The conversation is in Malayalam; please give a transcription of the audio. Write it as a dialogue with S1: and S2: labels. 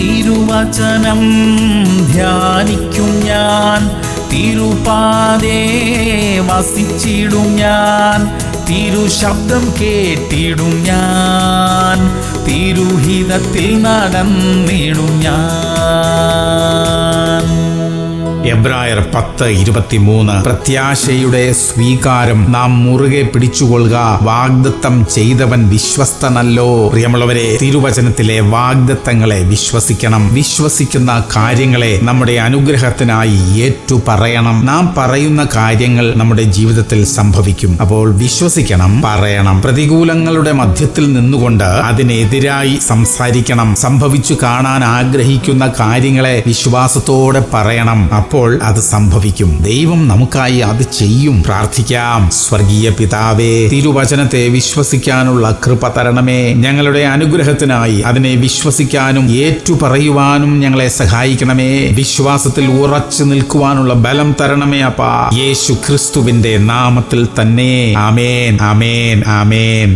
S1: തിരുവചനം ധ്യാനിക്കും ഞാൻ, തിരുപാതേ വസിച്ചിടും ഞാൻ, തിരുശബ്ദം കേട്ടിടും ഞാൻ, തിരുഹിതത്തിൽ നടന്നിടും ഞാൻ.
S2: എബ്രായർ 10:23. പ്രത്യാശയുടെ സ്വീകാരം നാം മുറുകെ പിടിച്ചുകൊള്ളുക, വാഗ്ദത്തം ചെയ്തവൻ വിശ്വസ്തനല്ലോ. പ്രിയമുള്ളവരെ, തിരുവചനത്തിലെ വാഗ്ദത്തങ്ങളെ വിശ്വസിക്കണം. വിശ്വസിക്കുന്ന കാര്യങ്ങളെ നമ്മുടെ അനുഗ്രഹത്തിനായി ഏറ്റുപറയണം. നാം പറയുന്ന കാര്യങ്ങൾ നമ്മുടെ ജീവിതത്തിൽ സംഭവിക്കും. അപ്പോൾ വിശ്വസിക്കണം, പറയണം. പ്രതികൂലങ്ങളുടെ മധ്യത്തിൽ നിന്നുകൊണ്ട് അതിനെതിരായി സംസാരിക്കണം. സംഭവിച്ചു കാണാൻ ആഗ്രഹിക്കുന്ന കാര്യങ്ങളെ വിശ്വാസത്തോടെ പറയണം. അപ്പോൾ അത് സംഭവിക്കും. ദൈവം നമുക്കായി അത് ചെയ്യും. പ്രാർത്ഥിക്കാം. സ്വർഗീയ പിതാവേ, തിരുവചനത്തെ വിശ്വസിക്കാനുള്ള കൃപ തരണമേ. ഞങ്ങളുടെ അനുഗ്രഹത്തിനായി അതിനെ വിശ്വസിക്കാനും ഏറ്റുപറയുവാനും ഞങ്ങളെ സഹായിക്കണമേ. വിശ്വാസത്തിൽ ഉറച്ചു നിൽക്കുവാനുള്ള ബലം തരണമേ അപ്പാ. യേശു ക്രിസ്തുവിന്റെ നാമത്തിൽ തന്നെ. ആമേൻ, ആമേൻ, ആമേൻ.